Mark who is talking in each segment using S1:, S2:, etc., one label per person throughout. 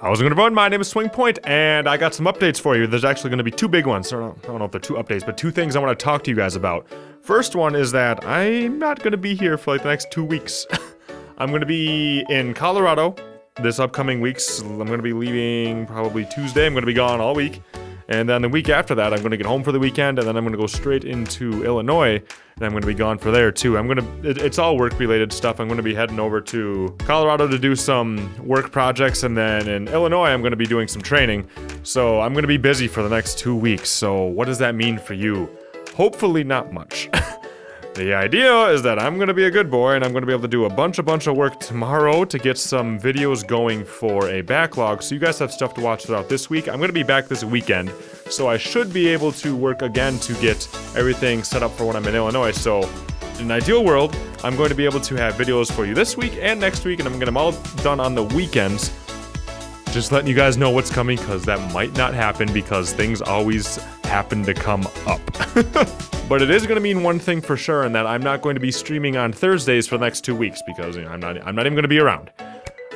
S1: How's it going, everyone? My name is SwingPoynt, and I got some updates for you. There's actually going to be two big ones. I don't know if they're two updates, but two things I want to talk to you guys about. First one is that I'm not going to be here for like the next 2 weeks. I'm going to be in Colorado this upcoming weeks. I'm going to be leaving probably Tuesday. I'm going to be gone all week. And then the week after that, I'm going to get home for the weekend, and then I'm going to go straight into Illinois, and I'm going to be gone for there too. It's all work-related stuff. I'm going to be heading over to Colorado to do some work projects, and then in Illinois, I'm going to be doing some training. So I'm going to be busy for the next 2 weeks. So what does that mean for you? Hopefully not much. The idea is that I'm gonna be a good boy and I'm gonna be able to do a bunch of work tomorrow to get some videos going for a backlog, so you guys have stuff to watch throughout this week. I'm gonna be back this weekend, so I should be able to work again to get everything set up for when I'm in Illinois. So in an ideal world, I'm going to be able to have videos for you this week and next week, and I'm gonna get them all done on the weekends. Just letting you guys know what's coming, because that might not happen because things always happen to come up. But it is going to mean one thing for sure, and that I'm not going to be streaming on Thursdays for the next 2 weeks because, you know, I'm not even going to be around.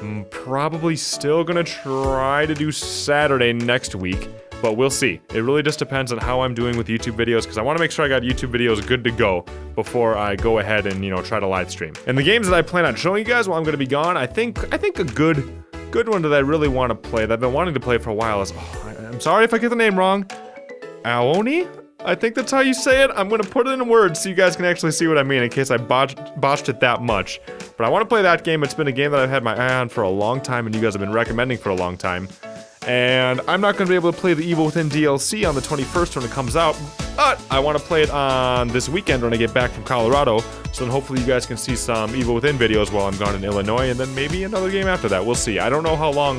S1: I'm probably still going to try to do Saturday next week, but we'll see. It really just depends on how I'm doing with YouTube videos, because I want to make sure I got YouTube videos good to go before I go ahead and, you know, try to live stream. And the games that I plan on showing you guys while I'm going to be gone, I think a good one that I really want to play, that I've been wanting to play for a while is, I'm sorry if I get the name wrong, Aoni? I think that's how you say it. I'm gonna put it in words so you guys can actually see what I mean in case I botched it that much. But I want to play that game. It's been a game that I've had my eye on for a long time, and you guys have been recommending for a long time. And I'm not gonna be able to play the Evil Within DLC on the 21st when it comes out, but I want to play it on this weekend when I get back from Colorado. So then hopefully you guys can see some Evil Within videos while I'm gone in Illinois, and then maybe another game after that. We'll see. I don't know how long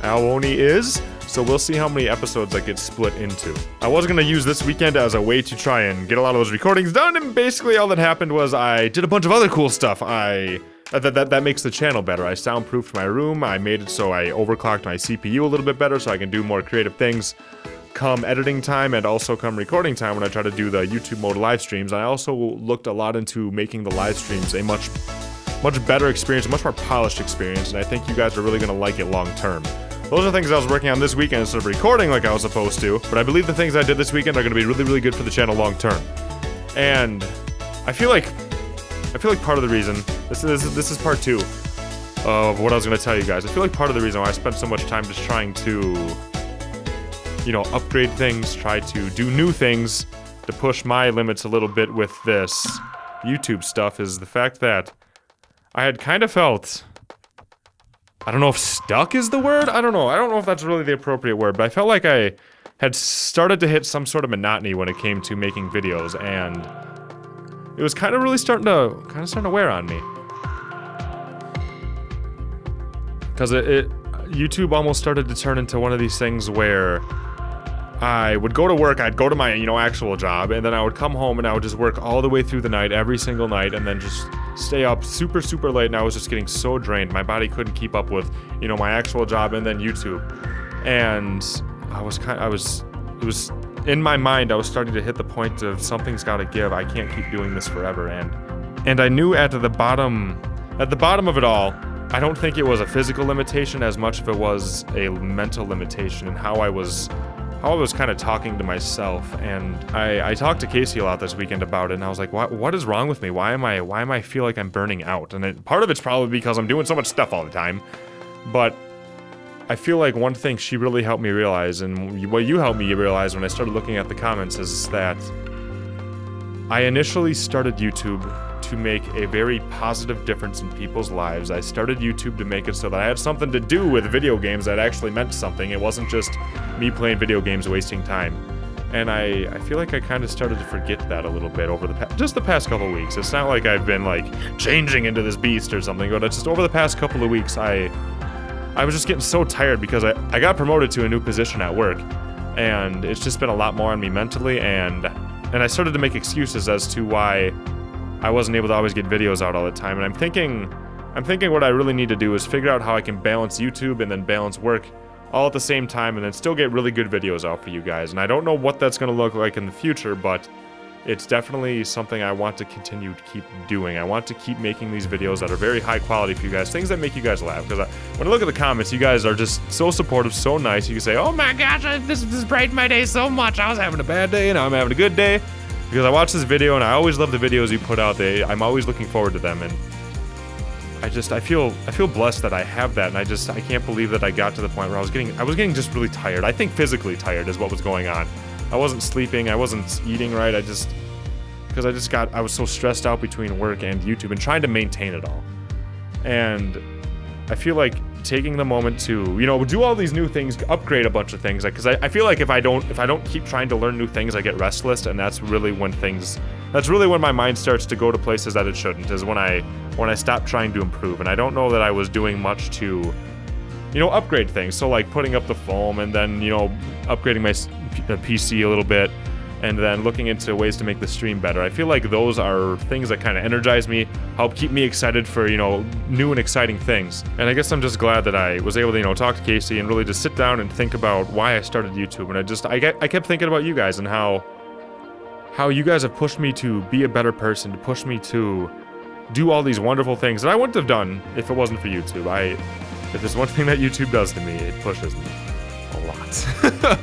S1: Aoni is, so we'll see how many episodes that get split into. I was gonna use this weekend as a way to try and get a lot of those recordings done, and basically all that happened was I did a bunch of other cool stuff. That makes the channel better. I soundproofed my room. I made it so I overclocked my CPU a little bit better so I can do more creative things come editing time and also come recording time when I try to do the YouTube mode live streams. I also looked a lot into making the live streams a much better experience, a much more polished experience, and I think you guys are really gonna like it long term. Those are things I was working on this weekend instead of recording like I was supposed to, but I believe the things I did this weekend are going to be really good for the channel long term. And I feel like part of the reason, this is part 2 of what I was going to tell you guys. I feel like part of the reason why I spent so much time just trying to, you know, upgrade things, try to do new things, to push my limits a little bit with this YouTube stuff, is the fact that I had kind of felt, I don't know if stuck is the word? I don't know if that's really the appropriate word, but I felt like I had started to hit some sort of monotony when it came to making videos, and it was kind of really starting to wear on me. Because YouTube almost started to turn into one of these things where I would go to work, I'd go to my, you know, actual job, and then I would come home and I would just work all the way through the night, every single night, and then just stay up super late, and I was just getting so drained. My body couldn't keep up with, you know, my actual job and then YouTube. And it was in my mind, I was starting to hit the point of something's gotta give. I can't keep doing this forever. And I knew at the bottom of it all, I don't think it was a physical limitation as much as it was a mental limitation, and how I was kind of talking to myself. And I talked to Casey a lot this weekend about it, and I was like, what is wrong with me? Why am I feel like I'm burning out? And part of it's probably because I'm doing so much stuff all the time, but I feel like one thing she really helped me realize, and what you helped me realize when I started looking at the comments, is that I initially started YouTube to make a very positive difference in people's lives. I started YouTube to make it so that I had something to do with video games that actually meant something. It wasn't just me playing video games wasting time. And I feel like I kind of started to forget that a little bit over just the past couple of weeks. It's not like I've been like changing into this beast or something, but it's just over the past couple of weeks I was just getting so tired because I got promoted to a new position at work, and it's just been a lot more on me mentally, and I started to make excuses as to why I wasn't able to always get videos out all the time. And I'm thinking what I really need to do is figure out how I can balance YouTube and then balance work all at the same time, and then still get really good videos out for you guys. And I don't know what that's going to look like in the future, but it's definitely something I want to continue to keep doing. I want to keep making these videos that are very high quality for you guys, things that make you guys laugh. Because when I look at the comments, you guys are just so supportive, so nice. You can say, oh my gosh, this brightened my day so much. I was having a bad day, and now I'm having a good day. Because I watch this video, and I always love the videos you put out. I'm always looking forward to them, and I feel blessed that I have that, and I can't believe that I got to the point where I was getting just really tired. I think physically tired is what was going on. I wasn't sleeping, I wasn't eating right, I was so stressed out between work and YouTube and trying to maintain it all. And I feel like taking the moment to, you know, do all these new things, upgrade a bunch of things, because I feel like if I don't keep trying to learn new things, I get restless, and that's really when my mind starts to go to places that it shouldn't, is when I stop trying to improve. And I don't know that I was doing much to, you know, upgrade things. So like putting up the foam, and then, you know, upgrading my PC a little bit, and then looking into ways to make the stream better. I feel like those are things that kind of energize me, help keep me excited for, you know, new and exciting things. And I guess I'm just glad that I was able to, you know, talk to Casey and really just sit down and think about why I started YouTube. And I kept thinking about you guys and how you guys have pushed me to be a better person, to push me to do all these wonderful things that I wouldn't have done if it wasn't for YouTube. If there's one thing that YouTube does to me, it pushes me a lot.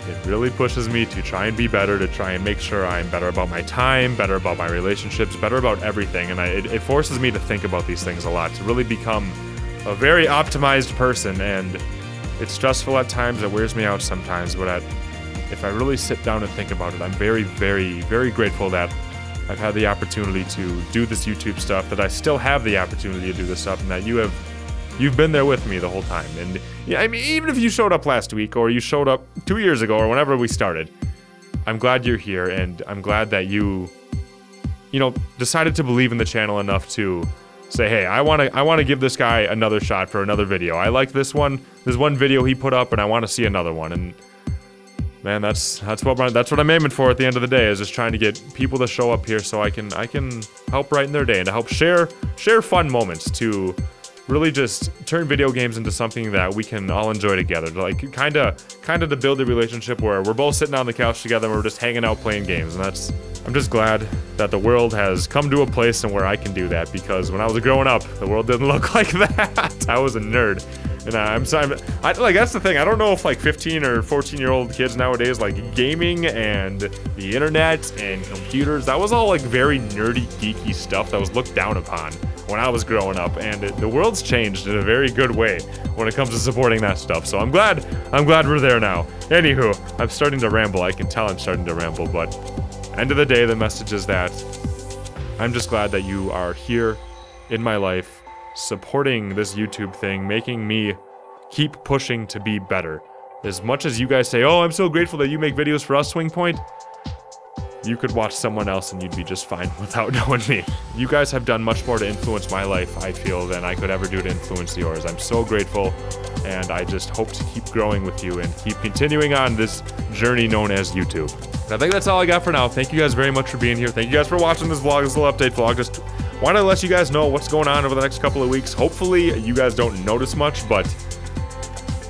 S1: It really pushes me to try and be better, to try and make sure I'm better about my time, better about my relationships, better about everything. And it forces me to think about these things a lot, to really become a very optimized person. And it's stressful at times, it wears me out sometimes, but if I really sit down and think about it, I'm very, very, very grateful that I've had the opportunity to do this YouTube stuff, that I still have the opportunity to do this stuff, and that you've been there with me the whole time. And yeah, I mean, even if you showed up last week, or you showed up 2 years ago, or whenever we started, I'm glad you're here, and I'm glad that you know, decided to believe in the channel enough to say, hey, I want to give this guy another shot for another video. I like this one video he put up, and I want to see another one. And man, that's what I'm aiming for at the end of the day, is just trying to get people to show up here so I can help brighten their day, and to help share fun moments, to really just turn video games into something that we can all enjoy together. Like kind of to build a relationship where we're both sitting on the couch together and we're just hanging out playing games. And I'm just glad that the world has come to a place where I can do that, because when I was growing up, the world didn't look like that. I was a nerd. And I'm sorry, like, that's the thing. I don't know if like 15 or 14-year-old kids nowadays, like, gaming and the internet and computers, that was all like very nerdy, geeky stuff that was looked down upon when I was growing up. And the world's changed in a very good way when it comes to supporting that stuff. So I'm glad we're there now. Anywho, I'm starting to ramble. I can tell I'm starting to ramble, but end of the day, the message is that I'm just glad that you are here in my life, supporting this YouTube thing, making me keep pushing to be better. As much as you guys say, oh, I'm so grateful that you make videos for us, SwingPoynt, you could watch someone else and you'd be just fine without knowing me. You guys have done much more to influence my life, I feel, than I could ever do to influence yours. I'm so grateful, and I just hope to keep growing with you and keep continuing on this journey known as YouTube. I think that's all I got for now. Thank you guys very much for being here. Thank you guys for watching this vlog, this little update vlog. Just wanted to let you guys know what's going on over the next couple of weeks. Hopefully you guys don't notice much, but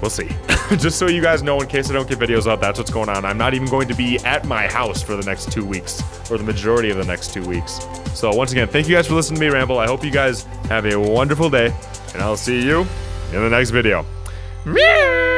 S1: we'll see. Just so you guys know, in case I don't get videos out, that's what's going on. I'm not even going to be at my house for the next 2 weeks, or the majority of the next 2 weeks. So once again, thank you guys for listening to me ramble. I hope you guys have a wonderful day, and I'll see you in the next video. Meow!